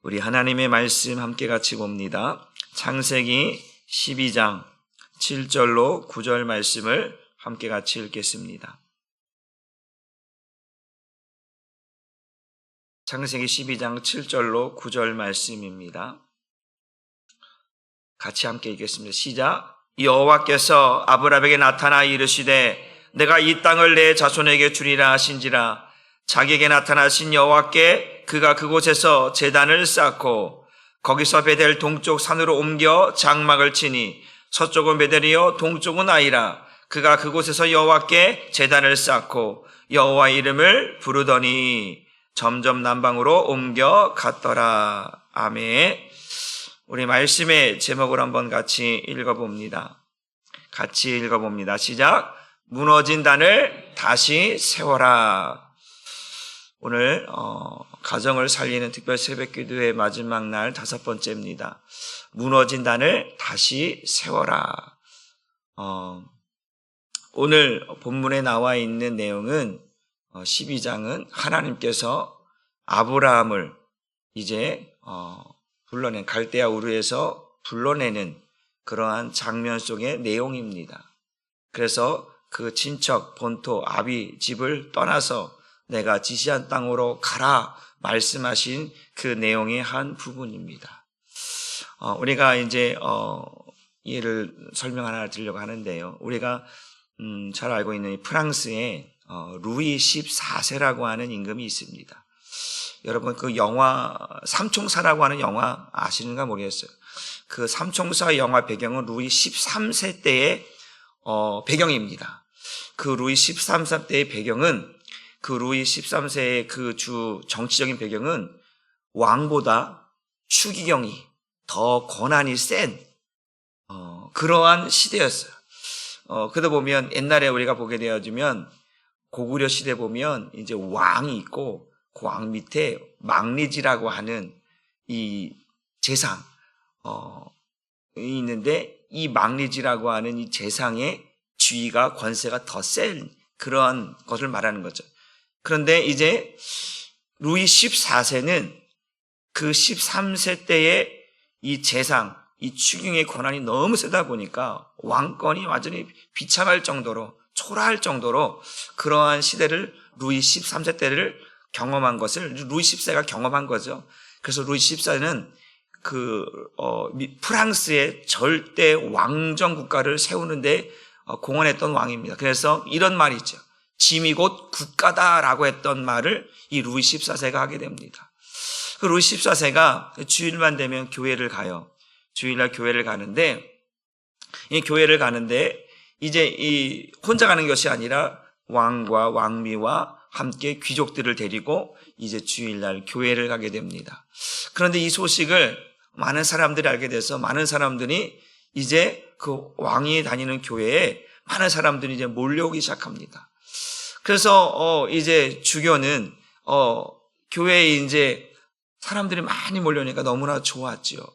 우리 하나님의 말씀 함께 같이 봅니다. 창세기 12장 7절로 9절 말씀을 함께 같이 읽겠습니다. 창세기 12장 7절로 9절 말씀입니다. 같이 함께 읽겠습니다. 시작. 여호와께서 아브라함에게 나타나 이르시되 내가 이 땅을 내 자손에게 주리라 하신지라. 자기에게 나타나신 여호와께 그가 그곳에서 제단을 쌓고 거기서 베델 동쪽 산으로 옮겨 장막을 치니 서쪽은 베델이요 동쪽은 아이라. 그가 그곳에서 여호와께 제단을 쌓고 여호와 이름을 부르더니 점점 남방으로 옮겨 갔더라. 아멘. 우리 말씀의 제목을 한번 같이 읽어봅니다. 시작. 무너진 단을 다시 세워라. 오늘 가정을 살리는 특별 새벽기도의 마지막 날 5번째입니다. 무너진 단을 다시 세워라. 오늘 본문에 나와 있는 내용은 12장은 하나님께서 아브라함을 이제 불러낸 갈대아 우르에서 불러내는 그러한 장면 속의 내용입니다. 그래서 그 친척 본토 아비 집을 떠나서 내가 지시한 땅으로 가라 말씀하신 그 내용의 한 부분입니다. 우리가 이제 이를 설명 하나 드리려고 하는데요. 우리가 잘 알고 있는 이 프랑스에 루이 14세라고 하는 임금이 있습니다. 여러분 그 영화 삼총사라고 하는 영화 아시는가 모르겠어요. 그 삼총사 영화 배경은 루이 13세 때의 배경입니다. 그 루이 13세 때의 배경은 그 루이 13세의 그 주 정치적인 배경은 왕보다 추기경이 더 권한이 센 그러한 시대였어요. 그러다 보면 옛날에 우리가 보게 되어지면 고구려 시대 보면 이제 왕이 있고 그 왕 밑에 망리지라고 하는 이 재상 있는데 이 망리지라고 하는 이 재상의 지위가 권세가 더 센 그러한 것을 말하는 거죠. 그런데 이제 루이 14세는 그 13세 때의 이 재상, 이 추경의 권한이 너무 세다 보니까 왕권이 완전히 비참할 정도로 초라할 정도로 그러한 시대를 루이 13세 때를 경험한 것을 루이 14세가 경험한 거죠. 그래서 루이 14세는 프랑스의 절대 왕정 국가를 세우는데 공헌했던 왕입니다. 그래서 이런 말이 있죠. 짐이 곧 국가다라고 했던 말을 이 루이 14세가 하게 됩니다. 그 루이 14세가 주일만 되면 교회를 가요. 주일날 교회를 가는데 이 교회를 가는데 이제 이 혼자 가는 것이 아니라 왕과 왕비와 함께 귀족들을 데리고 이제 주일날 교회를 가게 됩니다. 그런데 이 소식을 많은 사람들이 알게 돼서 많은 사람들이 이제 그 왕이 다니는 교회에 많은 사람들이 이제 몰려오기 시작합니다. 그래서 이제 주교는 교회에 이제 사람들이 많이 몰려오니까 너무나 좋았죠.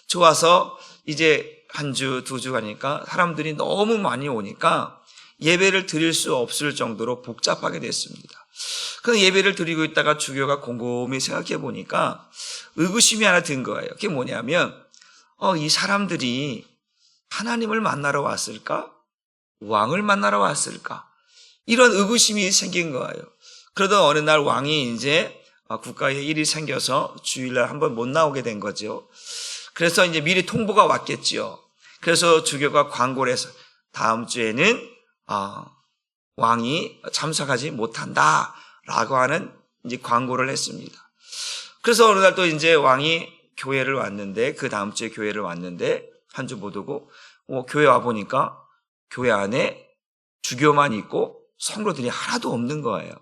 좋아서 이제 한 주, 2주 가니까 사람들이 너무 많이 오니까 예배를 드릴 수 없을 정도로 복잡하게 됐습니다. 그 예배를 드리고 있다가 주교가 곰곰이 생각해 보니까 의구심이 하나 든 거예요. 그게 뭐냐면 이 사람들이 하나님을 만나러 왔을까? 왕을 만나러 왔을까? 이런 의구심이 생긴 거예요. 그러던 어느 날 왕이 이제 국가에 일이 생겨서 주일날 한번 못 나오게 된 거죠. 그래서 이제 미리 통보가 왔겠지요. 그래서 주교가 광고를 해서 다음 주에는 왕이 참석하지 못한다라고 하는 이제 광고를 했습니다. 그래서 어느 날 또 이제 왕이 교회를 왔는데 그 다음 주에 교회를 왔는데 한 주 못 오고 교회 와 보니까 교회 안에 주교만 있고 성도들이 하나도 없는 거예요.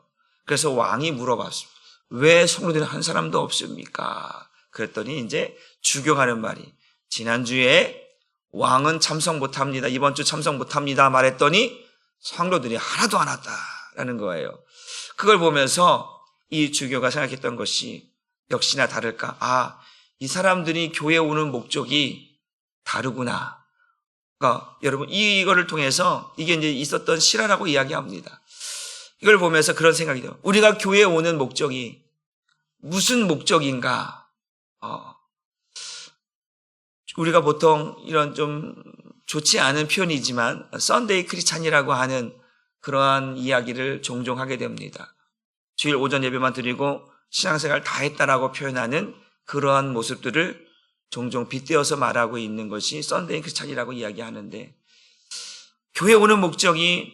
그래서 왕이 물어봤습니다. 왜 성도들이 한 사람도 없습니까? 그랬더니 이제 주교가 하는 말이 지난주에 왕은 참석 못합니다. 이번 주 참석 못합니다. 말했더니 성도들이 하나도 안 왔다라는 거예요. 그걸 보면서 이 주교가 생각했던 것이 역시나 다를까? 이 사람들이 교회에 오는 목적이 다르구나. 그러니까 여러분 이거를 통해서 이게 이제 있었던 실화라고 이야기합니다. 이걸 보면서 그런 생각이 들어요. 우리가 교회에 오는 목적이 무슨 목적인가? 우리가 보통 이런 좀 좋지 않은 표현이지만 썬데이 크리스찬이라고 하는 그러한 이야기를 종종 하게 됩니다. 주일 오전 예배만 드리고 신앙생활 다 했다라고 표현하는 그러한 모습들을 종종 빗대어서 말하고 있는 것이 썬데이 크리스찬이라고 이야기하는데, 교회 오는 목적이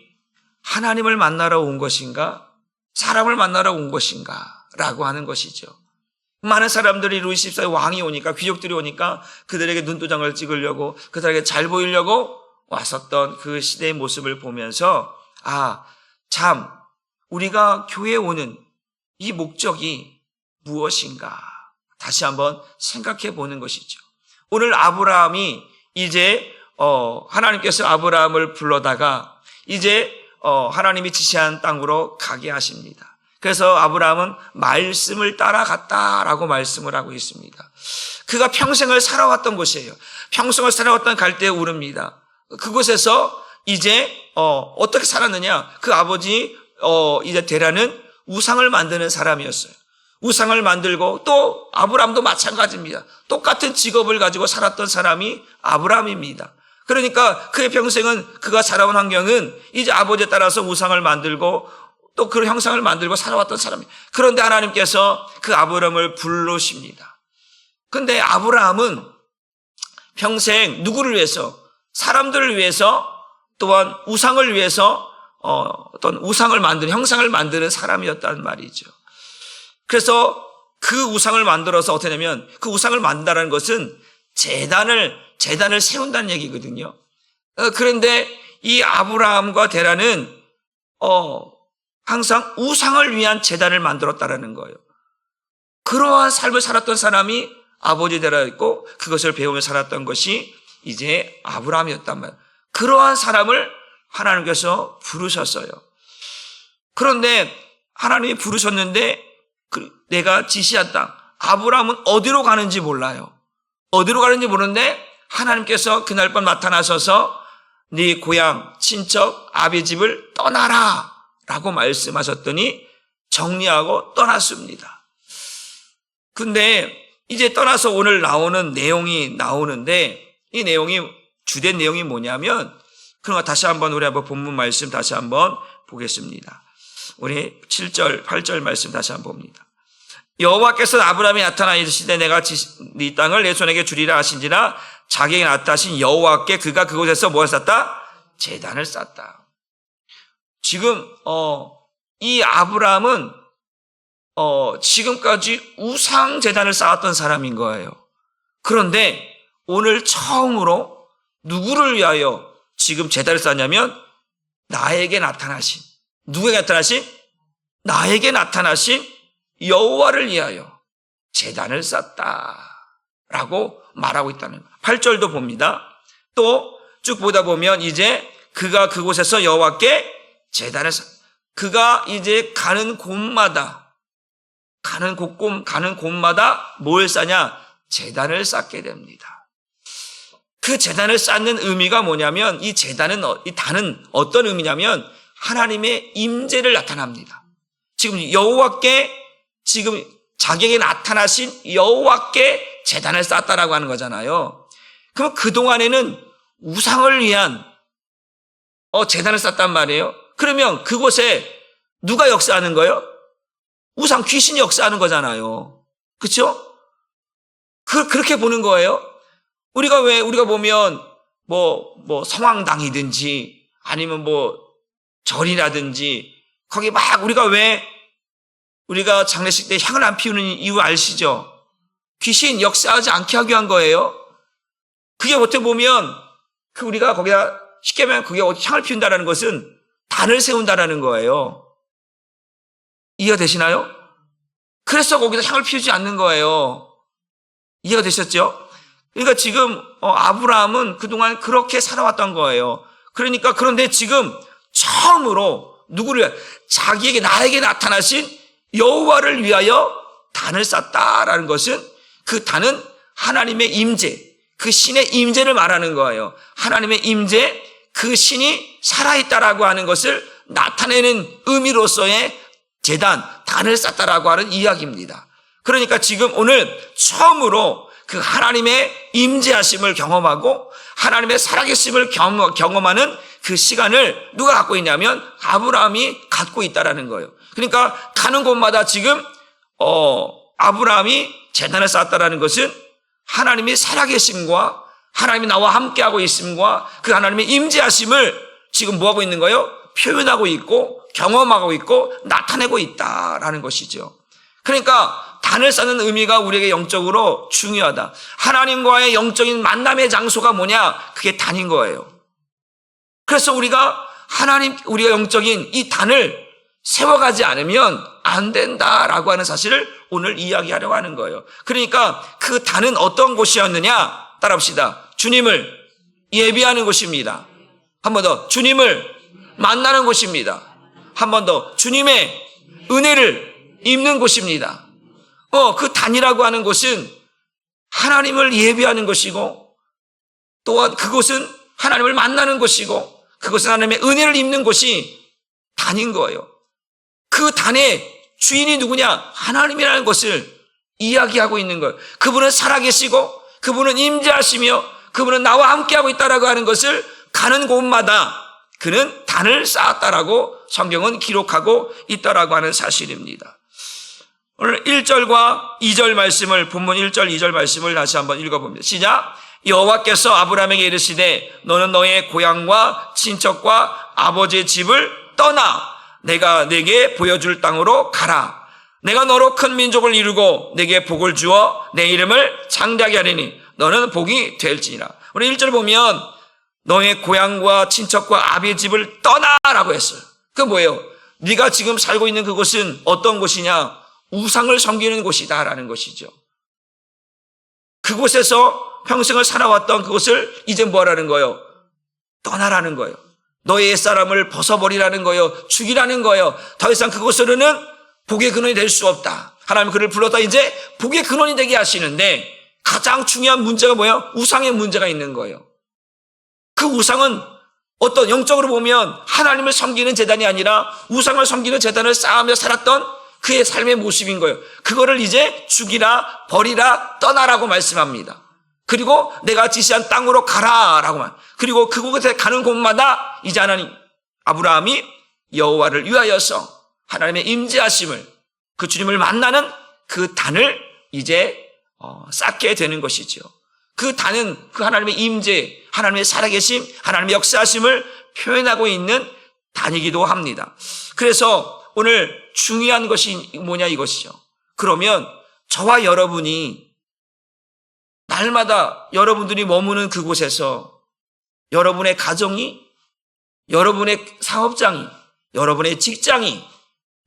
하나님을 만나러 온 것인가 사람을 만나러 온 것인가 라고 하는 것이죠. 많은 사람들이 루이 14세 왕이 오니까, 귀족들이 오니까 그들에게 눈도장을 찍으려고, 그들에게 잘 보이려고 왔었던 그 시대의 모습을 보면서 참 우리가 교회에 오는 이 목적이 무엇인가 다시 한번 생각해 보는 것이죠. 오늘 아브라함이 이제 하나님께서 아브라함을 불러다가 이제 하나님이 지시한 땅으로 가게 하십니다. 그래서 아브라함은 말씀을 따라갔다라고 말씀을 하고 있습니다. 그가 평생을 살아왔던 곳이에요. 평생을 살아왔던 갈대에 오릅니다. 그곳에서 이제 어떻게 살았느냐? 그 아버지 이제 데라는 우상을 만드는 사람이었어요. 우상을 만들고, 또 아브라함도 마찬가지입니다. 똑같은 직업을 가지고 살았던 사람이 아브라함입니다. 그러니까 그의 평생은, 그가 살아온 환경은 이제 아버지에 따라서 우상을 만들고 또 그런 형상을 만들고 살아왔던 사람이에요. 그런데 하나님께서 그 아브라함을 부르십니다. 그런데 아브라함은 평생 누구를 위해서? 사람들을 위해서, 또한 우상을 위해서 어떤 우상을 만드는, 형상을 만드는 사람이었단 말이죠. 그래서 그 우상을 만들어서 어떻게 되냐면, 그 우상을 만든다는 것은 제단을 세운다는 얘기거든요. 그런데 이 아브라함과 데라는 항상 우상을 위한 제단을 만들었다라는 거예요. 그러한 삶을 살았던 사람이 아버지 데라였고, 그것을 배우며 살았던 것이 이제 아브라함이었단 말이에요. 그러한 사람을 하나님께서 부르셨어요. 그런데 하나님이 부르셨는데 내가 지시한 땅, 아브라함은 어디로 가는지 몰라요. 어디로 가는지 모르는데 하나님께서 그날 밤 나타나셔서 네 고향, 친척, 아비 집을 떠나라 라고 말씀하셨더니 정리하고 떠났습니다. 근데 이제 떠나서 오늘 나오는 내용이 나오는데, 이 내용이, 주된 내용이 뭐냐면, 그런 거 다시 한번 우리 한번 본문 말씀 다시 한번 보겠습니다. 우리 7절, 8절 말씀 다시 한번 봅니다. 여호와께서 아브라함이 나타나 이르시되 내가 네 땅을 내 손에게 주리라 하신지라 자기에게 나타나신 여호와께 그가 그곳에서 무엇을 쌓다? 제단을 쌓다. 지금 이 아브라함은 지금까지 우상 제단을 쌓았던 사람인 거예요. 그런데 오늘 처음으로 누구를 위하여 지금 제단을 쌓냐면, 나에게 나타나신, 누구에게 나타나신? 나에게 나타나신 여호와를 위하여 제단을 쌓다라고 말하고 있다는 거예요. 8절도 봅니다. 또 쭉 보다 보면 이제 그가 그곳에서 여호와께 제단을 그가 이제 가는 곳마다 뭘 쌓냐? 제단을 쌓게 됩니다. 그 제단을 쌓는 의미가 뭐냐면, 이 단은 어떤 의미냐면 하나님의 임재를 나타납니다. 지금 여호와께, 지금 자기에게 나타나신 여호와께 제단을 쌓았다라고 하는 거잖아요. 그럼 그동안에는 우상을 위한 제단을 쌓았단 말이에요. 그러면 그곳에 누가 역사하는 거예요? 우상, 귀신이 역사하는 거잖아요. 그렇죠? 그렇게 보는 거예요. 우리가 보면 성황당이든지 아니면 절이라든지, 거기 막 우리가 장례식 때 향을 안 피우는 이유 아시죠? 귀신 역사하지 않게 하기 위한 거예요. 그게 어떻게 보면 우리가 거기다 쉽게 말하면 그게 향을 피운다라는 것은 단을 세운다라는 거예요. 이해가 되시나요? 그래서 거기다 향을 피우지 않는 거예요. 이해가 되셨죠? 그러니까 지금 아브라함은 그동안 그렇게 살아왔던 거예요. 그런데 지금 처음으로 누구를, 자기에게, 나에게 나타나신 여호와를 위하여 단을 쌓다라는 것은, 그 단은 하나님의 임재, 그 신의 임재를 말하는 거예요. 하나님의 임재, 그 신이 살아있다라고 하는 것을 나타내는 의미로서의 제단, 단을 쌓다라고 하는 이야기입니다. 그러니까 지금 오늘 처음으로 그 하나님의 임재하심을 경험하고 하나님의 살아계심을 경험하는 그 시간을 누가 갖고 있냐면 아브라함이 갖고 있다라는 거예요. 그러니까 가는 곳마다 지금 아브라함이 제단을 쌓았다라는 것은 하나님이 살아계심과 하나님이 나와 함께하고 있음과 그 하나님의 임재하심을 지금 뭐하고 있는 거예요? 표현하고 있고 경험하고 있고 나타내고 있다라는 것이죠. 그러니까 단을 쌓는 의미가 우리에게 영적으로 중요하다. 하나님과의 영적인 만남의 장소가 뭐냐? 그게 단인 거예요. 그래서 우리가 영적인 이 단을 세워가지 않으면 안 된다라고 하는 사실을 오늘 이야기하려고 하는 거예요. 그러니까 그 단은 어떤 곳이었느냐? 따라합시다. 주님을 예비하는 곳입니다. 한 번 더. 주님을 만나는 곳입니다. 한 번 더. 주님의 은혜를 입는 곳입니다. 그 단이라고 하는 곳은 하나님을 예비하는 것이고 또한 그곳은 하나님을 만나는 곳이고 그것은 하나님의 은혜를 입는 곳이 단인 거예요. 그 단의 주인이 누구냐? 하나님이라는 것을 이야기하고 있는 거예요. 그분은 살아계시고 그분은 임재하시며 그분은 나와 함께하고 있다라고 하는 것을 가는 곳마다 그는 단을 쌓았다라고 성경은 기록하고 있다라고 하는 사실입니다. 오늘 1절과 2절 말씀을 본문 1절 2절 말씀을 다시 한번 읽어봅니다. 시작. 여호와께서 아브라함에게 이르시되 너는 너의 고향과 친척과 아버지의 집을 떠나 내가 내게 보여줄 땅으로 가라. 내가 너로 큰 민족을 이루고 내게 복을 주어 내 이름을 창대하게 하리니 너는 복이 될지니라. 우리 1절 보면 너의 고향과 친척과 아비의 집을 떠나라고 했어요. 그게 뭐예요? 네가 지금 살고 있는 그곳은 어떤 곳이냐? 우상을 섬기는 곳이다라는 것이죠. 그곳에서 평생을 살아왔던 그것을 이제 뭐라는 거예요? 떠나라는 거예요. 너의 옛사람을 벗어버리라는 거예요. 죽이라는 거예요. 더 이상 그곳으로는 복의 근원이 될 수 없다. 하나님 그를 불렀다 이제 복의 근원이 되게 하시는데 가장 중요한 문제가 뭐예요? 우상의 문제가 있는 거예요. 그 우상은 어떤 영적으로 보면 하나님을 섬기는 제단이 아니라 우상을 섬기는 제단을 쌓으며 살았던 그의 삶의 모습인 거예요. 그거를 이제 죽이라, 버리라, 떠나라고 말씀합니다. 그리고 내가 지시한 땅으로 가라라고 말. 그리고 그곳에 가는 곳마다 이제 하나님 아브라함이 여호와를 위하여서 하나님의 임재하심을 그 주님을 만나는 그 단을 이제 쌓게 되는 것이죠. 그 단은 그 하나님의 임재, 하나님의 살아계심, 하나님의 역사하심을 표현하고 있는 단이기도 합니다. 그래서 오늘 중요한 것이 뭐냐 이것이죠. 그러면 저와 여러분이 날마다 여러분들이 머무는 그곳에서 여러분의 가정이, 여러분의 사업장이, 여러분의 직장이,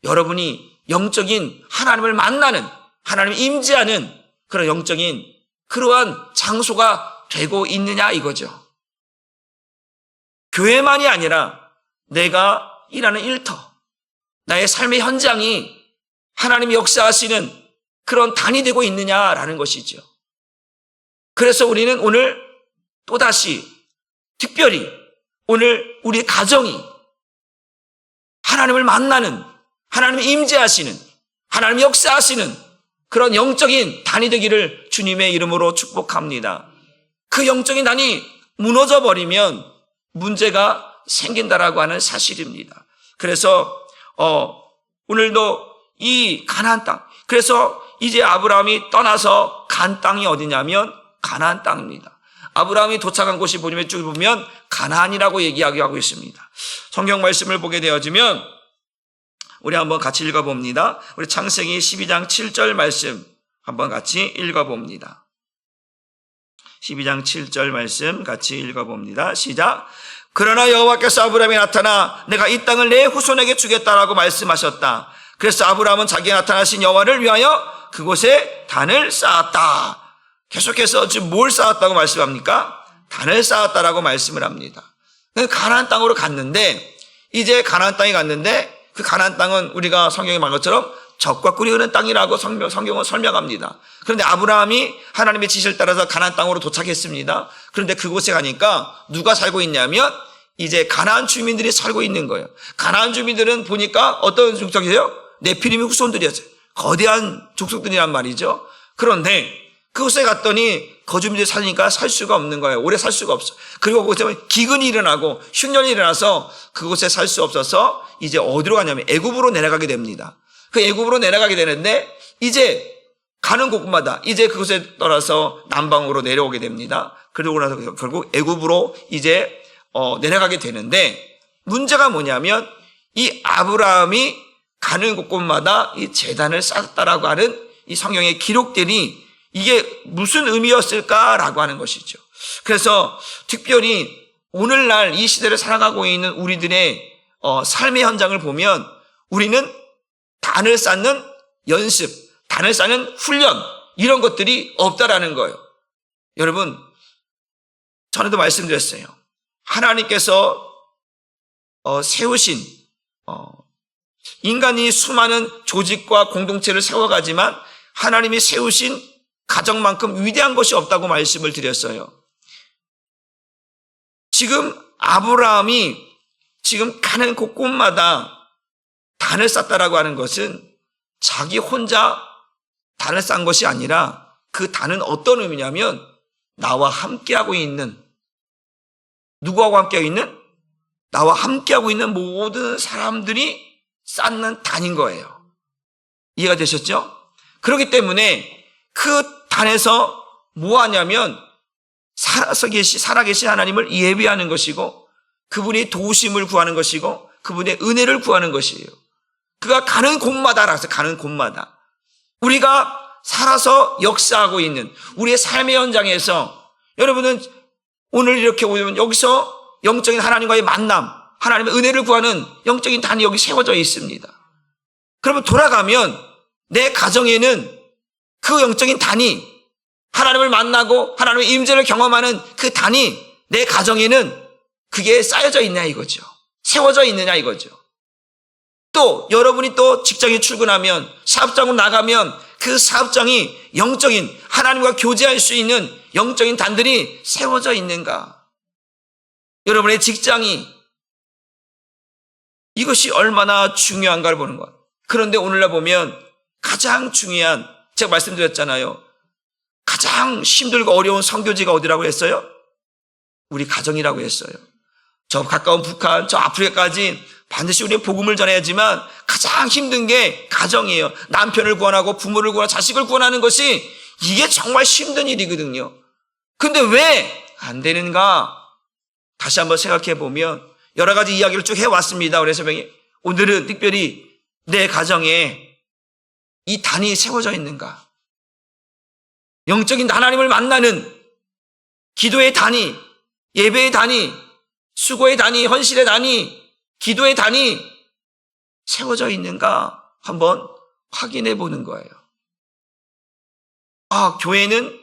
여러분이 영적인 하나님을 만나는, 하나님을 임재하는 그런 영적인 그러한 장소가 되고 있느냐 이거죠. 교회만이 아니라 내가 일하는 일터, 나의 삶의 현장이 하나님이 역사하시는 그런 단이 되고 있느냐라는 것이죠. 그래서 우리는 오늘 또다시 특별히 오늘 우리 가정이 하나님을 만나는, 하나님이 임재하시는, 하나님이 역사하시는 그런 영적인 단이 되기를 주님의 이름으로 축복합니다. 그 영적인 단이 무너져 버리면 문제가 생긴다라고 하는 사실입니다. 그래서 오늘도 이 가나안 땅, 그래서 이제 아브라함이 떠나서 간 땅이 어디냐면 가나안 땅입니다. 아브라함이 도착한 곳이 보면 쭉 보면 가나안이라고 얘기하고 있습니다. 성경 말씀을 보게 되어지면 우리 한번 같이 읽어봅니다. 우리 창세기 12장 7절 말씀 한번 같이 읽어봅니다. 12장 7절 말씀 같이 읽어봅니다. 시작. 그러나 여호와께서 아브라함에 나타나 내가 이 땅을 내 후손에게 주겠다라고 말씀하셨다. 그래서 아브라함은 자기가 나타나신 여호와를 위하여 그곳에 단을 쌓았다. 계속해서 지금 뭘 쌓았다고 말씀합니까? 단을 쌓았다라고 말씀을 합니다. 가나안 땅으로 갔는데 이제 가나안 땅에 갔는데 그 가나안 땅은 우리가 성경에 말한 것처럼 젖과 꿀이 흐르는 땅이라고 성경은 설명합니다. 그런데 아브라함이 하나님의 지시를 따라서 가나안 땅으로 도착했습니다. 그런데 그곳에 가니까 누가 살고 있냐면 이제 가나안 주민들이 살고 있는 거예요. 가나안 주민들은 보니까 어떤 족속이에요? 네피림의 후손들이었어요. 거대한 족속들이란 말이죠. 그런데 그곳에 갔더니 거주민들이 살니까 살 수가 없는 거예요. 오래 살 수가 없어. 그리고 그곳에 기근이 일어나고 흉년이 일어나서 그곳에 살 수 없어서 이제 어디로 가냐면 애굽으로 내려가게 됩니다. 그 애굽으로 내려가게 되는데 이제 가는 곳마다 이제 그곳에 떠나서 남방으로 내려오게 됩니다. 그러고 나서 결국 애굽으로 이제 내려가게 되는데 문제가 뭐냐면 이 아브라함이 가는 곳곳마다 이 제단을 쌓았다라고 하는 이 성경의 기록들이 이게 무슨 의미였을까라고 하는 것이죠. 그래서 특별히 오늘날 이 시대를 살아가고 있는 우리들의 삶의 현장을 보면 우리는 단을 쌓는 연습, 단을 쌓는 훈련 이런 것들이 없다라는 거예요. 여러분, 전에도 말씀드렸어요. 하나님께서 세우신 인간이 수많은 조직과 공동체를 세워가지만 하나님이 세우신 가정만큼 위대한 것이 없다고 말씀을 드렸어요. 지금 아브라함이 지금 가는 곳곳마다 단을 쌓다라고 하는 것은 자기 혼자 단을 쌓은 것이 아니라 그 단은 어떤 의미냐면 나와 함께하고 있는, 누구하고 함께하고 있는? 나와 함께하고 있는 모든 사람들이 쌓는 단인 거예요. 이해가 되셨죠? 그렇기 때문에 그 단에서 뭐 하냐면 살아계신 하나님을 예배하는 것이고 그분이 도우심을 구하는 것이고 그분의 은혜를 구하는 것이에요. 그가 가는 곳마다라서 가는 곳마다 우리가 살아서 역사하고 있는 우리의 삶의 현장에서 여러분은 오늘 이렇게 오면 여기서 영적인 하나님과의 만남, 하나님의 은혜를 구하는 영적인 단이 여기 세워져 있습니다. 그러면 돌아가면 내 가정에는 그 영적인 단이 하나님을 만나고 하나님의 임재를 경험하는 그 단이 내 가정에는 그게 쌓여져 있냐 이거죠. 세워져 있느냐 이거죠. 또 여러분이 또 직장에 출근하면 사업장으로 나가면 그 사업장이 영적인 하나님과 교제할 수 있는 영적인 단들이 세워져 있는가? 여러분의 직장이 이것이 얼마나 중요한가를 보는 것. 그런데 오늘날 보면 가장 중요한, 제가 말씀드렸잖아요. 가장 힘들고 어려운 선교지가 어디라고 했어요? 우리 가정이라고 했어요. 저 가까운 북한, 저 아프리카까지 반드시 우리는 복음을 전해야지만 가장 힘든 게 가정이에요. 남편을 구원하고 부모를 구원하고 자식을 구원하는 것이 이게 정말 힘든 일이거든요. 근데 왜 안 되는가? 다시 한번 생각해 보면 여러 가지 이야기를 쭉 해왔습니다. 우리 새벽에 오늘은 특별히 내 가정에 이 단이 세워져 있는가? 영적인 하나님을 만나는 기도의 단이, 예배의 단이, 수고의 단이, 헌신의 단이, 기도의 단이 세워져 있는가 한번 확인해 보는 거예요. 교회는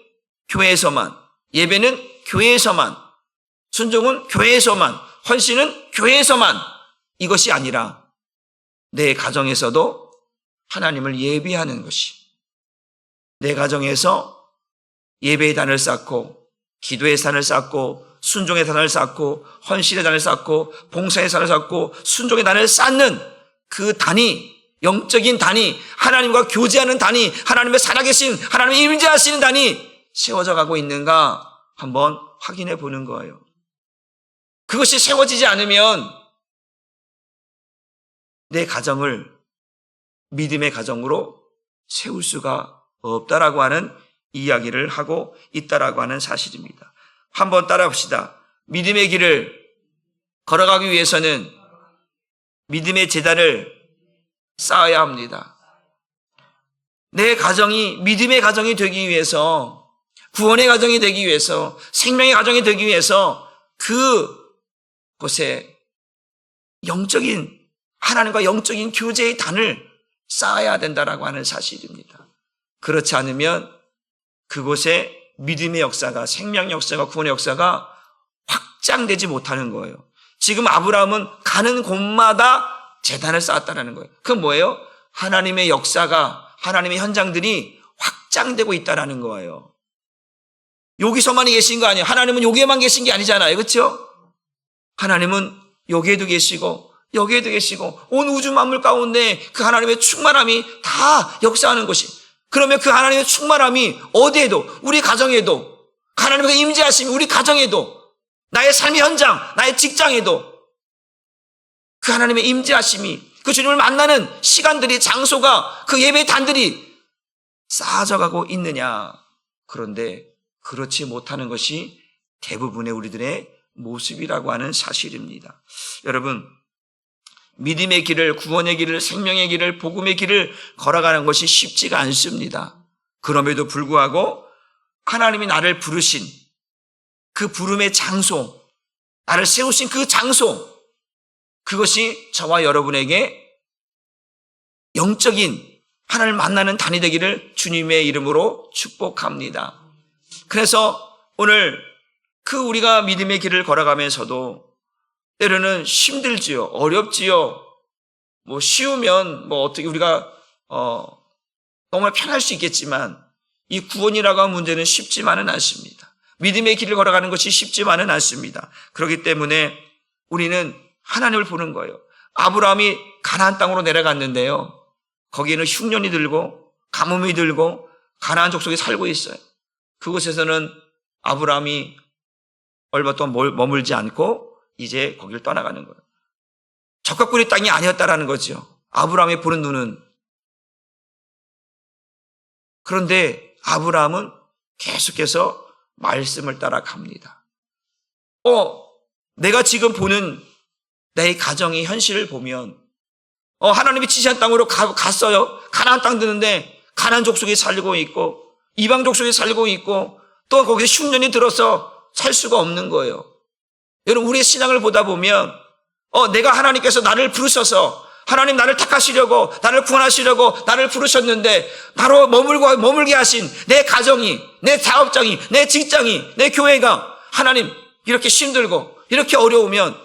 교회에서만, 예배는 교회에서만, 순종은 교회에서만, 헌신은 교회에서만 이것이 아니라 내 가정에서도 하나님을 예배하는 것이, 내 가정에서 예배의 단을 쌓고 기도의 단을 쌓고 순종의 단을 쌓고 헌신의 단을 쌓고 봉사의 단을 쌓고 순종의 단을 쌓는 그 단이, 영적인 단이, 하나님과 교제하는 단이, 하나님의 살아계신 하나님의 임재하시는 단이 세워져 가고 있는가 한번 확인해 보는 거예요. 그것이 세워지지 않으면 내 가정을 믿음의 가정으로 세울 수가 없다라고 하는 이야기를 하고 있다라고 하는 사실입니다. 한번 따라 봅시다. 믿음의 길을 걸어가기 위해서는 믿음의 제단을 쌓아야 합니다. 내 가정이 믿음의 가정이 되기 위해서, 구원의 가정이 되기 위해서, 생명의 가정이 되기 위해서 그곳에 영적인, 하나님과 영적인 교제의 단을 쌓아야 된다라고 하는 사실입니다. 그렇지 않으면 그곳에 믿음의 역사가, 생명 역사가, 구원의 역사가 확장되지 못하는 거예요. 지금 아브라함은 가는 곳마다 제단을 쌓았다는 거예요. 그건 뭐예요? 하나님의 역사가, 하나님의 현장들이 확장되고 있다는 거예요. 여기서만 계신 거 아니에요. 하나님은 여기에만 계신 게 아니잖아요. 그렇죠? 하나님은 여기에도 계시고 여기에도 계시고 온 우주 만물 가운데 그 하나님의 충만함이 다 역사하는 것이, 그러면 그 하나님의 충만함이 어디에도, 우리 가정에도, 하나님의 임재하심이 우리 가정에도, 나의 삶의 현장, 나의 직장에도 그 하나님의 임재하심이, 그 주님을 만나는 시간들이, 장소가, 그 예배의 단들이 쌓아져가고 있느냐. 그런데 그렇지 못하는 것이 대부분의 우리들의 모습이라고 하는 사실입니다. 여러분, 믿음의 길을, 구원의 길을, 생명의 길을, 복음의 길을 걸어가는 것이 쉽지가 않습니다. 그럼에도 불구하고 하나님이 나를 부르신 그 부름의 장소, 나를 세우신 그 장소, 그것이 저와 여러분에게 영적인 하나님을 만나는 단이 되기를 주님의 이름으로 축복합니다. 그래서 오늘 그 우리가 믿음의 길을 걸어가면서도 때로는 힘들지요, 어렵지요, 뭐 쉬우면 뭐 어떻게 우리가 너무 편할 수 있겠지만 이 구원이라고 하는 문제는 쉽지만은 않습니다. 믿음의 길을 걸어가는 것이 쉽지만은 않습니다. 그렇기 때문에 우리는 하나님을 보는 거예요. 아브라함이 가나안 땅으로 내려갔는데요, 거기에는 흉년이 들고 가뭄이 들고 가나안 족속이 살고 있어요. 그곳에서는 아브라함이 얼마 동안 머물지 않고 이제 거기를 떠나가는 거예요. 적각구리 땅이 아니었다라는 거죠, 아브라함이 보는 눈은. 그런데 아브라함은 계속해서 말씀을 따라갑니다. 내가 지금 보는 내 가정의 현실을 보면 하나님이 지시한 땅으로 갔어요. 가나안 땅 드는데 가나안 족속이 살고 있고 이방 족속이 살고 있고 또 거기서 흉년이 들어서 살 수가 없는 거예요. 여러분, 우리의 신앙을 보다 보면 내가 하나님께서 나를 부르셔서, 하나님 나를 택하시려고, 나를 구원하시려고 나를 부르셨는데 나로 머물게 하신 내 가정이, 내 사업장이, 내 직장이, 내 교회가 하나님 이렇게 힘들고 이렇게 어려우면,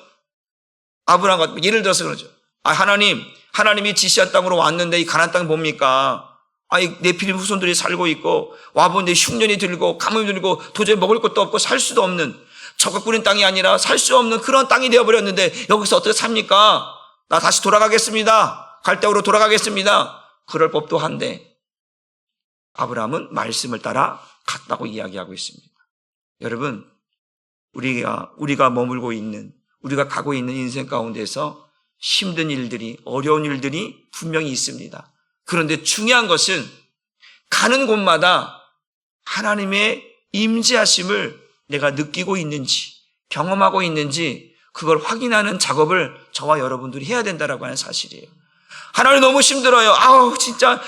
아브라함과 예를 들어서 그러죠. 하나님이 지시한 땅으로 왔는데 이 가나안 땅 뭡니까? 내 피리 후손들이 살고 있고 와보는데 흉년이 들고 가뭄이 들고 도저히 먹을 것도 없고 살 수도 없는, 적각구린 땅이 아니라 살 수 없는 그런 땅이 되어버렸는데 여기서 어떻게 삽니까? 나 다시 돌아가겠습니다. 갈대우로 돌아가겠습니다. 그럴 법도 한데 아브라함은 말씀을 따라 갔다고 이야기하고 있습니다. 여러분, 우리가 머물고 있는, 우리가 가고 있는 인생 가운데서 힘든 일들이, 어려운 일들이 분명히 있습니다. 그런데 중요한 것은 가는 곳마다 하나님의 임재하심을 내가 느끼고 있는지, 경험하고 있는지, 그걸 확인하는 작업을 저와 여러분들이 해야 된다라고 하는 사실이에요. 하나님 너무 힘들어요. 진짜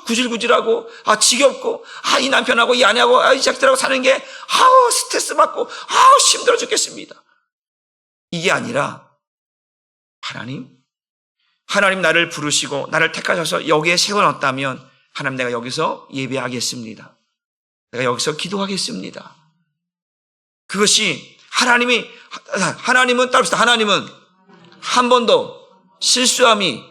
구질구질하고 지겹고 이 남편하고 이 아내하고 이 자식들하고 사는 게 스트레스 받고 힘들어 죽겠습니다. 이게 아니라 하나님 나를 부르시고 나를 택하셔서 여기에 세워놨다면 하나님, 내가 여기서 예배하겠습니다. 내가 여기서 기도하겠습니다. 그것이 하나님은 따릅시다. 하나님은 한 번도 실수함이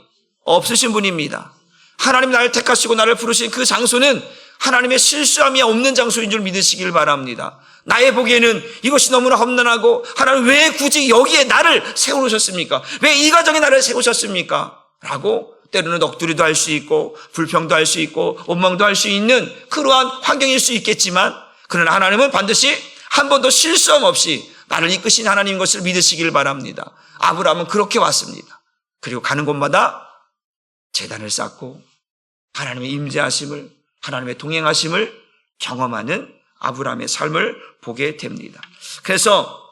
없으신 분입니다. 하나님 나를 택하시고 나를 부르신 그 장소는 하나님의 실수함이 없는 장소인 줄 믿으시길 바랍니다. 나의 보기에는 이것이 너무나 험난하고 하나님 왜 굳이 여기에 나를 세우셨습니까? 왜 이 가정에 나를 세우셨습니까? 라고 때로는 넋두리도 할 수 있고 불평도 할 수 있고 원망도 할 수 있는 그러한 환경일 수 있겠지만, 그러나 하나님은 반드시 한 번도 실수함 없이 나를 이끄신 하나님인 것을 믿으시길 바랍니다. 아브라함은 그렇게 왔습니다. 그리고 가는 곳마다 제단을 쌓고 하나님의 임재하심을, 하나님의 동행하심을 경험하는 아브라함의 삶을 보게 됩니다. 그래서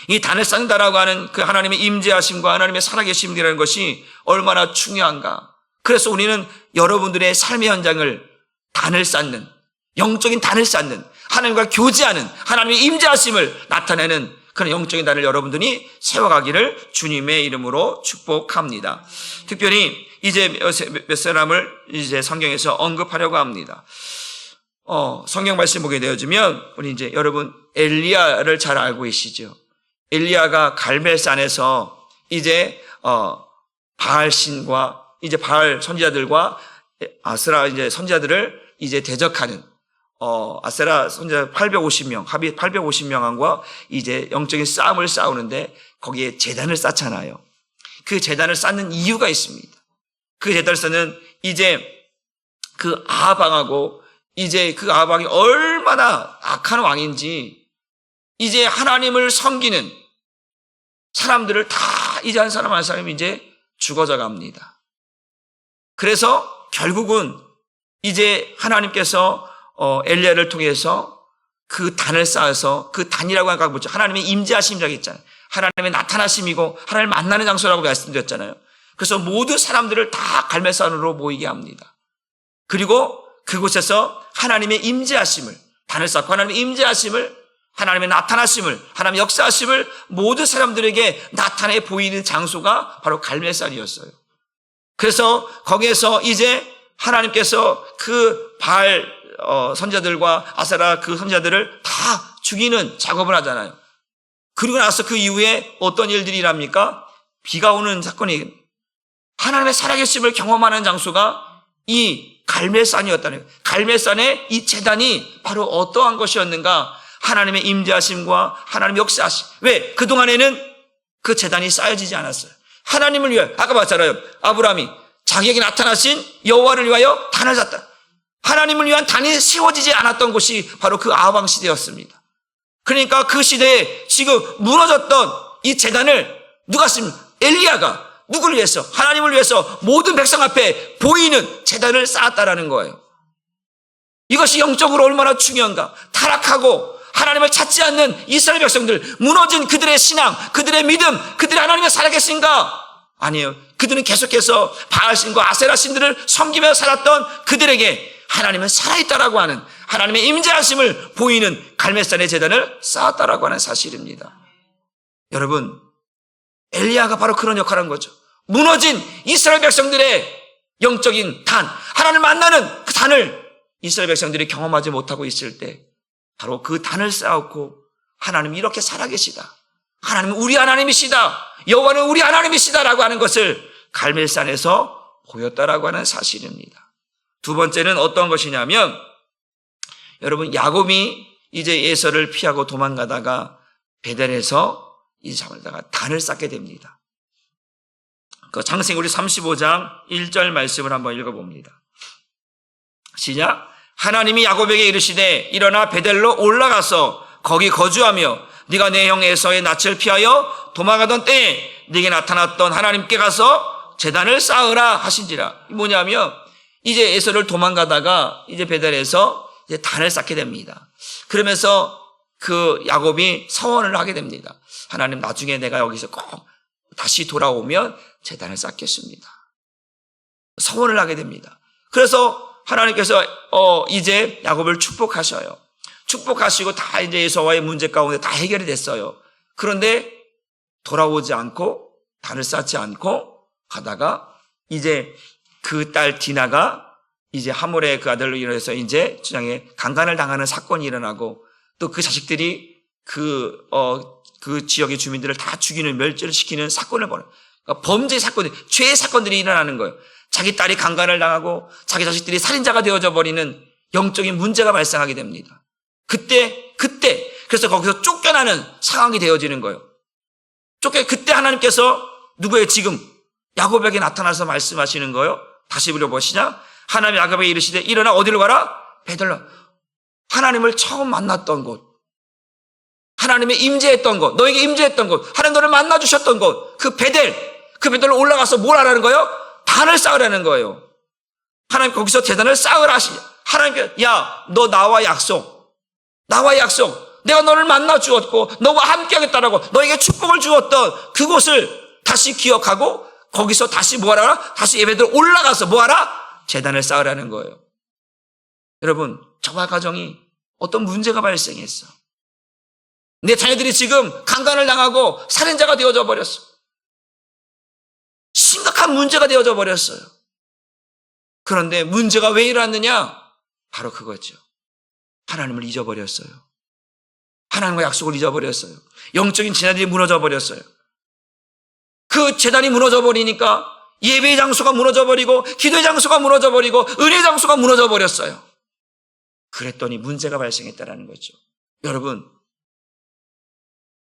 이 단을 쌓는다라고 하는 그 하나님의 임재하심과 하나님의 살아계심이라는 것이 얼마나 중요한가. 그래서 우리는 여러분들의 삶의 현장을 단을 쌓는, 영적인 단을 쌓는, 하나님과 교제하는, 하나님의 임재하심을 나타내는 그런 영적인 단을 여러분들이 세워가기를 주님의 이름으로 축복합니다. 특별히 이제 몇 사람을 이제 성경에서 언급하려고 합니다. 성경 말씀 보게 되어지면 우리 이제 여러분 엘리야를 잘 알고 계시죠? 엘리야가 갈멜산에서 이제 바알 신과 이제 바알 선지자들과 아세라 이제 선지자들을 이제 대적하는 아세라 선지자 850명, 합이 850명과 이제 영적인 싸움을 싸우는데 거기에 제단을 쌓잖아요. 그 제단을 쌓는 이유가 있습니다. 그 제단을 쌓는 이제 그 아방하고 이제 그 아방이 얼마나 악한 왕인지 이제 하나님을 섬기는 사람들을 다 이제 한 사람 한 사람이 이제 죽어져 갑니다. 그래서 결국은 이제 하나님께서 엘리야를 통해서 그 단을 쌓아서 그 단이라고 하는 거 뭐죠? 하나님의 임재하심이라고 했잖아요. 하나님의 나타나심이고 하나님을 만나는 장소라고 말씀드렸잖아요. 그래서 모든 사람들을 다 갈멜산으로 모이게 합니다. 그리고 그곳에서 하나님의 임재하심을 단을 쌓고 하나님의 임재하심을 하나님의 나타나심을 하나님의 역사하심을 모든 사람들에게 나타내 보이는 장소가 바로 갈멜산이었어요. 그래서 거기에서 이제 하나님께서 그 바알 선자들과 아세라 그 선자들을 다 죽이는 작업을 하잖아요. 그리고 나서 그 이후에 어떤 일들이 일합니까? 비가 오는 사건이 하나님의 살아계심을 경험하는 장소가 이 갈멜산이었다는 거예요. 갈멜산의 이 제단이 바로 어떠한 것이었는가? 하나님의 임재하심과 하나님의 역사하심. 왜? 그동안에는 그 제단이 쌓여지지 않았어요. 하나님을 위하여, 아까 봤잖아요. 아브라함이 자기에게 나타나신 여호와를 위하여 단을 샀다. 하나님을 위한 단이 세워지지 않았던 곳이 바로 그 아방 시대였습니다. 그러니까 그 시대에 지금 무너졌던 이 제단을 누가 씁니까? 엘리야가 누구를 위해서? 하나님을 위해서 모든 백성 앞에 보이는 제단을 쌓았다라는 거예요. 이것이 영적으로 얼마나 중요한가? 타락하고 하나님을 찾지 않는 이스라엘 백성들, 무너진 그들의 신앙, 그들의 믿음, 그들의 하나님의 살아계신가? 아니에요. 그들은 계속해서 바알신과 아세라신들을 섬기며 살았던 그들에게 하나님은 살아있다라고 하는 하나님의 임재하심을 보이는 갈멜산의 제단을 쌓았다라고 하는 사실입니다. 여러분, 엘리야가 바로 그런 역할을 한 거죠. 무너진 이스라엘 백성들의 영적인 단, 하나님을 만나는 그 단을 이스라엘 백성들이 경험하지 못하고 있을 때 바로 그 단을 쌓았고 하나님이 이렇게 살아계시다. 하나님은 우리 하나님이시다. 여호와는 우리 하나님이시다라고 하는 것을 갈멜산에서 보였다라고 하는 사실입니다. 두 번째는 어떤 것이냐면 여러분 야곱이 이제 에서를 피하고 도망가다가 베델에서 이 잠을다가 단을 쌓게 됩니다. 그 창세기 35장 1절 말씀을 한번 읽어봅니다. 시작. 하나님이 야곱에게 이르시되 일어나 베델로 올라가서 거기 거주하며 네가 내 형 에서의 낯을 피하여 도망가던 때에 네게 나타났던 하나님께 가서 제단을 쌓으라 하신지라. 뭐냐면 이제 에서를 도망가다가 이제 베델에서 이제 단을 쌓게 됩니다. 그러면서 그 야곱이 서원을 하게 됩니다. 하나님 나중에 내가 여기서 꼭 다시 돌아오면 제단을 쌓겠습니다. 서원을 하게 됩니다. 그래서 하나님께서 이제 야곱을 축복하셔요. 축복하시고 다 이제 에서와의 문제 가운데 다 해결이 됐어요. 그런데 돌아오지 않고 단을 쌓지 않고 가다가 이제 그 딸 디나가 이제 하몰의 그 아들로 인해서 이제 주장에 강간을 당하는 사건이 일어나고 또 그 자식들이 그 지역의 주민들을 다 죽이는 멸절을 시키는 사건을 벌여요. 그러니까 범죄 사건이, 죄의 사건들이 일어나는 거예요. 자기 딸이 강간을 당하고 자기 자식들이 살인자가 되어져 버리는 영적인 문제가 발생하게 됩니다. 그때 그래서 거기서 쫓겨나는 상황이 되어지는 거예요. 그때 하나님께서 누구의 지금 야곱에게 나타나서 말씀하시는 거예요. 다시 불러보시냐? 하나님이 야곱에게 이르시되 일어나 어디로 가라? 베들로. 하나님을 처음 만났던 곳, 하나님의 임재했던 곳, 너에게 임재했던 곳, 하나님 너를 만나주셨던 곳, 그 베델로 올라가서 뭘 하라는 거예요? 단을 쌓으라는 거예요. 하나님 거기서 제단을 쌓으라 하시냐. 하나님께 야, 너 나와 약속. 내가 너를 만나 주었고 너와 함께 하겠다라고 너에게 축복을 주었던 그곳을 다시 기억하고 거기서 다시 뭐하라? 다시 예배대로 올라가서 뭐하라? 제단을 쌓으라는 거예요. 여러분, 저와 가정이 어떤 문제가 발생했어. 내 자녀들이 지금 강간을 당하고 살인자가 되어져 버렸어. 심각한 문제가 되어져 버렸어요. 그런데 문제가 왜 일어났느냐? 바로 그거죠. 하나님을 잊어버렸어요. 하나님과 약속을 잊어버렸어요. 영적인 제단이 무너져 버렸어요. 그 제단이 무너져 버리니까 예배의 장소가 무너져 버리고 기도의 장소가 무너져 버리고 은혜의 장소가 무너져 버렸어요. 그랬더니 문제가 발생했다는 거죠.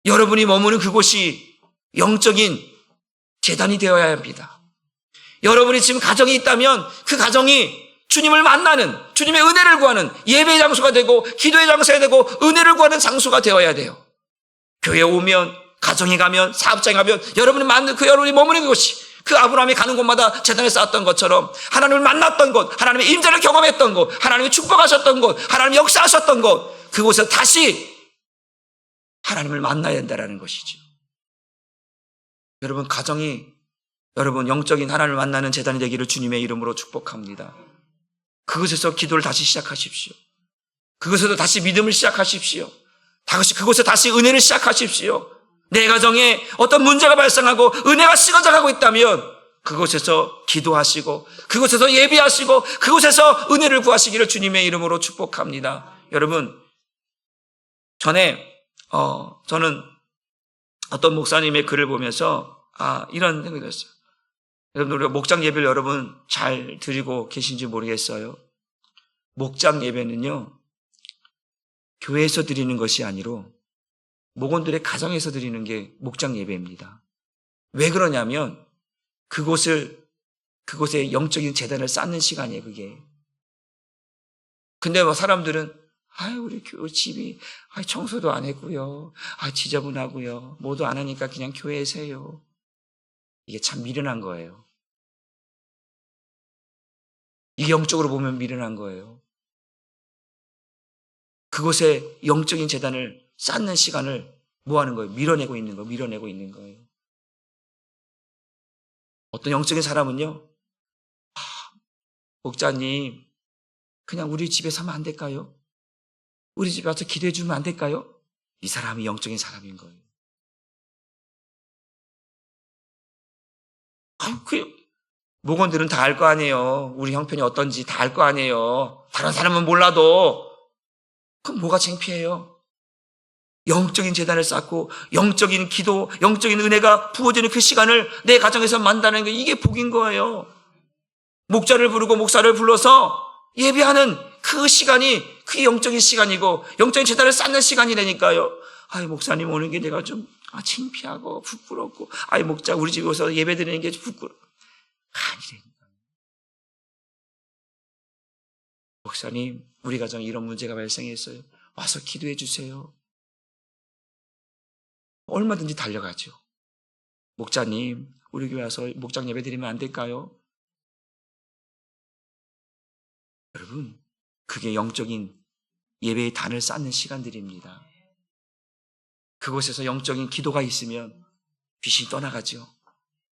여러분이 머무는 그곳이 영적인 제단이 되어야 합니다. 여러분이 지금 가정이 있다면 그 가정이 주님을 만나는, 주님의 은혜를 구하는 예배의 장소가 되고 기도의 장소가 되고 은혜를 구하는 장소가 되어야 돼요. 교회에 오면, 가정에 가면, 사업장에 가면 여러분이 머무는 곳이 그 아브라함이 가는 곳마다 제단을 쌓았던 것처럼 하나님을 만났던 곳, 하나님의 임재를 경험했던 곳, 하나님이 축복하셨던 곳, 하나님이 역사하셨던 곳, 그곳에서 다시 하나님을 만나야 된다는 것이죠. 여러분 가정이 여러분 영적인 하나님을 만나는 제단이 되기를 주님의 이름으로 축복합니다. 그곳에서 기도를 다시 시작하십시오. 그곳에서 다시 믿음을 시작하십시오. 그곳에 다시 은혜를 시작하십시오. 내 가정에 어떤 문제가 발생하고 은혜가 식어져가고 있다면 그곳에서 기도하시고 그곳에서 예비하시고 그곳에서 은혜를 구하시기를 주님의 이름으로 축복합니다. 여러분 저는 어떤 목사님의 글을 보면서 이런 생각이 들었어요. 여러분 우리가 목장 예배를 여러분 잘 드리고 계신지 모르겠어요. 목장 예배는요 교회에서 드리는 것이 아니로 목원들의 가정에서 드리는 게 목장 예배입니다. 왜 그러냐면 그곳에 영적인 재단을 쌓는 시간이에요. 그게. 근데 사람들은 우리 집이 청소도 안 했고요. 지저분하고요. 뭐도 안 하니까 그냥 교회에서 해요. 이게 참 미련한 거예요. 이게 영적으로 보면 미련한 거예요. 그곳에 영적인 재단을 쌓는 시간을 뭐 하는 거예요? 밀어내고 있는 거예요. 어떤 영적인 사람은요, 목자님, 그냥 우리 집에서 하면 안 될까요? 우리 집에 와서 기도해 주면 안 될까요? 이 사람이 영적인 사람인 거예요. 목원들은 다 알 거 아니에요. 우리 형편이 어떤지 다 알 거 아니에요. 다른 사람은 몰라도. 그럼 뭐가 창피해요? 영적인 재단을 쌓고 영적인 기도, 영적인 은혜가 부어지는 그 시간을 내 가정에서 만나는 게 이게 복인 거예요. 목자를 부르고 목사를 불러서 예배하는 그 시간이 그게 영적인 시간이고 영적인 재단을 쌓는 시간이라니까요. 목사님 오는 게 내가 좀 창피하고 부끄럽고 목자 우리 집에 와서 예배 드리는 게 부끄러워. 아니라니까요. 목사님 우리 가정에 이런 문제가 발생했어요. 와서 기도해 주세요. 얼마든지 달려가죠. 목자님, 우리 교회 와서 목장 예배 드리면 안 될까요? 여러분, 그게 영적인 예배의 단을 쌓는 시간들입니다. 그곳에서 영적인 기도가 있으면 귀신이 떠나가죠.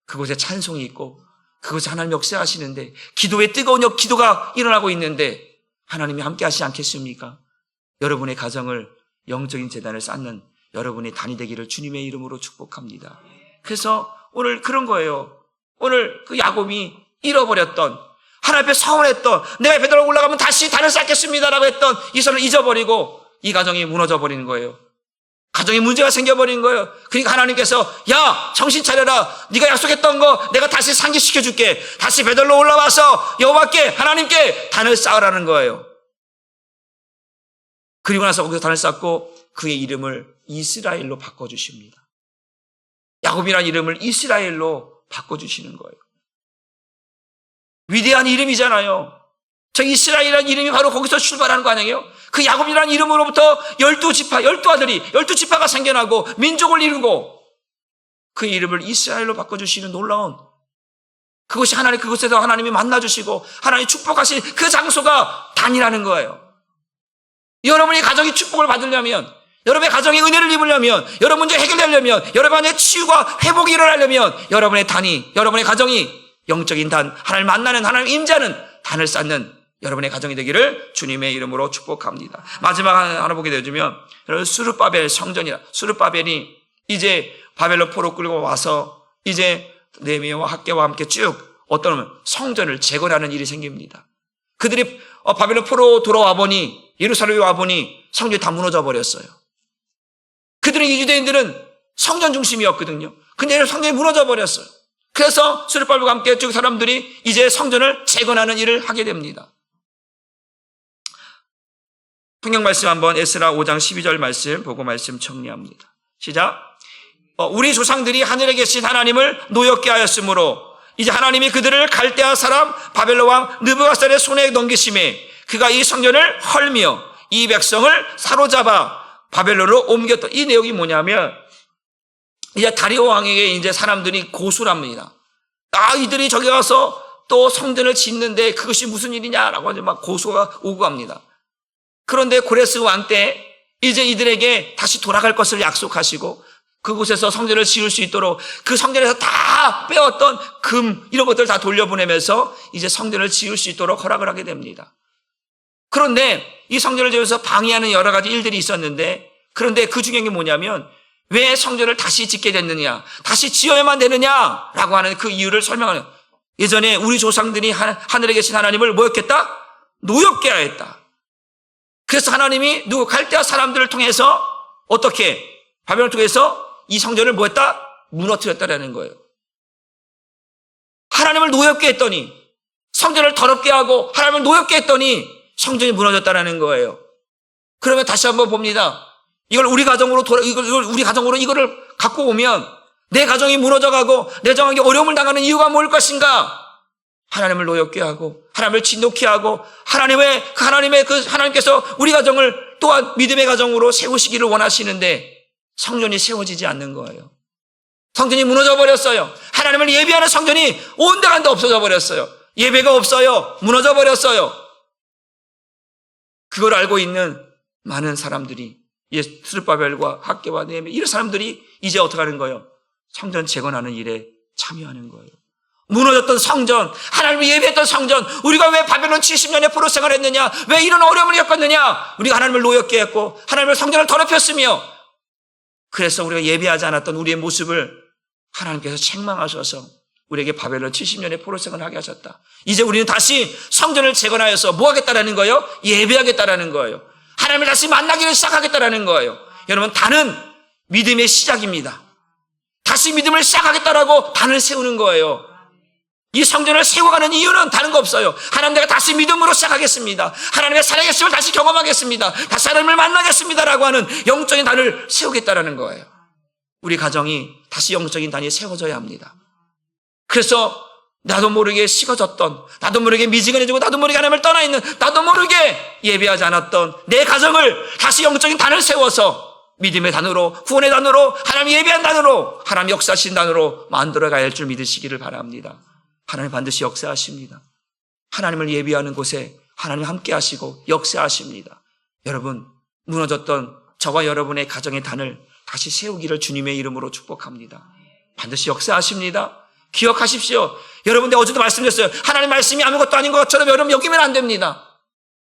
그곳에 찬송이 있고 그곳에 하나님 역사하시는데 기도에 뜨거운 기도가 일어나고 있는데 하나님이 함께 하시지 않겠습니까? 여러분의 가정을 영적인 재단을 쌓는 여러분의 단이 되기를 주님의 이름으로 축복합니다. 그래서 오늘 그런 거예요. 오늘 그 야곱이 잃어버렸던 하나님 앞에 서운했던 내가 베드로로 올라가면 다시 단을 쌓겠습니다라고 했던 이 선을 잊어버리고 이 가정이 무너져 버리는 거예요. 가정에 문제가 생겨버린 거예요. 그러니까 하나님께서 야 정신 차려라. 네가 약속했던 거 내가 다시 상기시켜줄게. 다시 베들로 올라와서 여호와께 하나님께 단을 쌓으라는 거예요. 그리고 나서 거기서 단을 쌓고 그의 이름을 이스라엘로 바꿔주십니다. 야곱이라는 이름을 이스라엘로 바꿔주시는 거예요. 위대한 이름이잖아요. 저 이스라엘이라는 이름이 바로 거기서 출발하는 거 아니에요? 그 야곱이라는 이름으로부터 12지파가 생겨나고 민족을 이루고 그 이름을 이스라엘로 바꿔주시는 놀라운 그것이 그곳에서 하나님이 만나주시고 하나님이 축복하신 그 장소가 단이라는 거예요. 여러분의 가정이 축복을 받으려면 여러분의 가정의 은혜를 입으려면 여러분 문제 해결되려면 여러분의 치유가 회복이 일어나려면 여러분의 단이 여러분의 가정이 영적인 단 하나님을 만나는 하나님 임재하는 단을 쌓는 여러분의 가정이 되기를 주님의 이름으로 축복합니다. 마지막 하나 보게 되어주면 여러분 수르바벨 성전이라 수르바벨이 이제 바벨론 포로 끌고 와서 이제 느헤미야와 학개와 함께 쭉 어떤 성전을 재건하는 일이 생깁니다. 그들이 바벨론 포로 돌아와 보니 예루살렘에 와 보니 성전이 다 무너져 버렸어요. 그들은 유대인들은 성전 중심이었거든요. 근데 성전이 무너져 버렸어요. 그래서 수르바벨과 함께 쭉 사람들이 이제 성전을 재건하는 일을 하게 됩니다. 성경 말씀 한번 에스라 5장 12절 말씀 보고 말씀 정리합니다. 시작. 우리 조상들이 하늘에 계신 하나님을 노엽게 하였으므로 이제 하나님이 그들을 갈대아 사람 바벨론 왕 느부갓네살의 손에 넘기심에 그가 이 성전을 헐며 이 백성을 사로잡아 바벨론으로 옮겼다. 이 내용이 뭐냐면 이제 다리오 왕에게 이제 사람들이 고소합니다. 이들이 저기 가서 또 성전을 짓는데 그것이 무슨 일이냐라고 이제 막 고소가 오고 갑니다. 그런데 고레스 왕 때 이제 이들에게 다시 돌아갈 것을 약속하시고 그곳에서 성전을 지을 수 있도록 그 성전에서 다 빼었던 금 이런 것들을 다 돌려보내면서 이제 성전을 지을 수 있도록 허락을 하게 됩니다. 그런데 이 성전을 지어서 방해하는 여러 가지 일들이 있었는데 그런데 그 중요한 게 뭐냐면 왜 성전을 다시 짓게 됐느냐, 다시 지어야만 되느냐라고 하는 그 이유를 설명하는, 예전에 우리 조상들이 하늘에 계신 하나님을 뭐였겠다? 노엽게 하였다. 그래서 하나님이 갈대아 사람들을 통해서 어떻게 바벨론을 통해서 이 성전을 뭐했다? 무너뜨렸다라는 거예요. 하나님을 노엽게 했더니 성전을 더럽게 하고 하나님을 노엽게 했더니 성전이 무너졌다라는 거예요. 그러면 다시 한번 봅니다. 이걸 우리 가정으로 이거를 갖고 오면 내 가정이 무너져가고 내 가정이 어려움을 당하는 이유가 뭘 것인가? 하나님을 노엽게 하고 하나님을 진노케 하고 하나님께서 우리 가정을 또한 믿음의 가정으로 세우시기를 원하시는데 성전이 세워지지 않는 거예요. 성전이 무너져 버렸어요. 하나님을 예배하는 성전이 온데간데 없어져 버렸어요. 예배가 없어요. 무너져 버렸어요. 그걸 알고 있는 많은 사람들이 스룹바벨과 학개와 느헤미야 이런 사람들이 이제 어떻게 하는 거예요? 성전 재건하는 일에 참여하는 거예요. 무너졌던 성전, 하나님을 예배했던 성전, 우리가 왜 바벨론 70년에 포로 생활했느냐, 왜 이런 어려움을 겪었느냐, 우리가 하나님을 노엽게 했고 하나님을 성전을 더럽혔으며 그래서 우리가 예배하지 않았던 우리의 모습을 하나님께서 책망하셔서 우리에게 바벨론 70년의 포로 생활을 하게 하셨다. 이제 우리는 다시 성전을 재건하여서 뭐 하겠다라는 거예요? 예배하겠다라는 거예요. 하나님을 다시 만나기를 시작하겠다라는 거예요. 여러분, 단은 믿음의 시작입니다. 다시 믿음을 시작하겠다라고 단을 세우는 거예요. 이 성전을 세워가는 이유는 다른 거 없어요. 하나님, 내가 다시 믿음으로 시작하겠습니다. 하나님의 살아계심을 다시 경험하겠습니다. 다시 하나님을 만나겠습니다라고 하는 영적인 단을 세우겠다라는 거예요. 우리 가정이 다시 영적인 단이 세워져야 합니다. 그래서 나도 모르게 식어졌던, 나도 모르게 미지근해지고 나도 모르게 하나님을 떠나 있는, 나도 모르게 예배하지 않았던 내 가정을 다시 영적인 단을 세워서 믿음의 단으로, 구원의 단으로, 하나님 예배한 단으로, 하나님 역사하신 단으로 만들어가야 할 줄 믿으시기를 바랍니다. 하나님 반드시 역사하십니다. 하나님을 예배하는 곳에 하나님 함께 하시고 역사하십니다. 여러분, 무너졌던 저와 여러분의 가정의 단을 다시 세우기를 주님의 이름으로 축복합니다. 반드시 역사하십니다. 기억하십시오. 여러분들 어제도 말씀드렸어요. 하나님 말씀이 아무것도 아닌 것처럼 여러분 여기면 안 됩니다.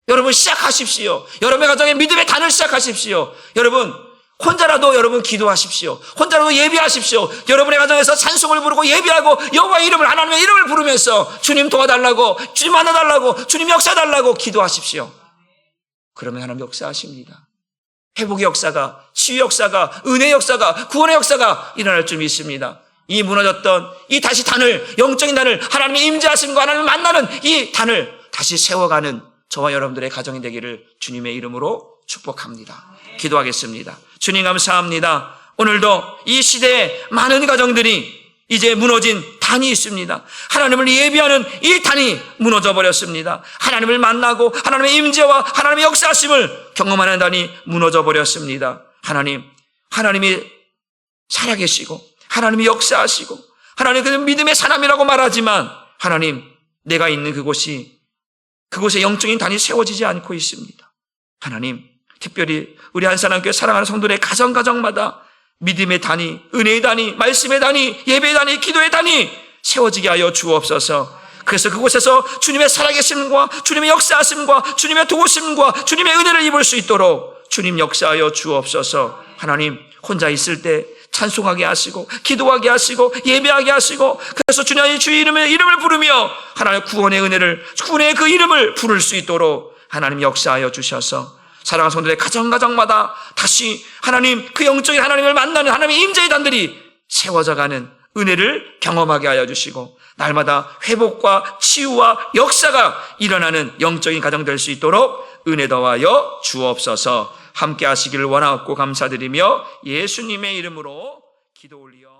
여러분 시작하십시오. 여러분의 가정에 믿음의 단을 시작하십시오. 여러분 혼자라도 여러분 기도하십시오. 혼자라도 예배하십시오. 여러분의 가정에서 찬송을 부르고 예배하고 여호와의 이름을, 하나님의 이름을 부르면서 주님 도와달라고, 주님 만나달라고, 주님 역사달라고 기도하십시오. 그러면 하나님 역사하십니다. 회복의 역사가, 치유 역사가, 은혜의 역사가, 구원의 역사가 일어날 줄 믿습니다. 이 무너졌던 이 다시 단을, 영적인 단을, 하나님의 임재하심과 하나님을 만나는 이 단을 다시 세워가는 저와 여러분들의 가정이 되기를 주님의 이름으로 축복합니다. 기도하겠습니다. 주님 감사합니다. 오늘도 이 시대에 많은 가정들이 이제 무너진 단이 있습니다. 하나님을 예배하는 이 단이 무너져 버렸습니다. 하나님을 만나고 하나님의 임재와 하나님의 역사하심을 경험하는 단이 무너져 버렸습니다. 하나님이 살아계시고 하나님이 역사하시고 하나님 그 믿음의 사람이라고 말하지만 하나님, 내가 있는 그곳에 영적인 단이 세워지지 않고 있습니다. 하나님, 특별히 우리 한사람교회 사랑하는 성도들의 가정마다 믿음의 단이, 은혜의 단이, 말씀의 단이, 예배의 단이, 기도의 단이 세워지게 하여 주옵소서. 그래서 그곳에서 주님의 살아계심과 주님의 역사하심과 주님의 도우심과 주님의 은혜를 입을 수 있도록 주님 역사하여 주옵소서. 하나님, 혼자 있을 때 찬송하게 하시고 기도하게 하시고 예배하게 하시고 그래서 주님의 주의 이름을 부르며 하나님 구원의 은혜를, 구원의 그 이름을 부를 수 있도록 하나님 역사하여 주셔서 사랑하는 성도들의 가정마다 다시 하나님 그 영적인 하나님을 만나는 하나님의 임재의 단들이 세워져가는 은혜를 경험하게 하여 주시고 날마다 회복과 치유와 역사가 일어나는 영적인 가정 될 수 있도록 은혜 더하여 주옵소서. 함께 하시기를 원하옵고 감사드리며 예수님의 이름으로 기도 올리어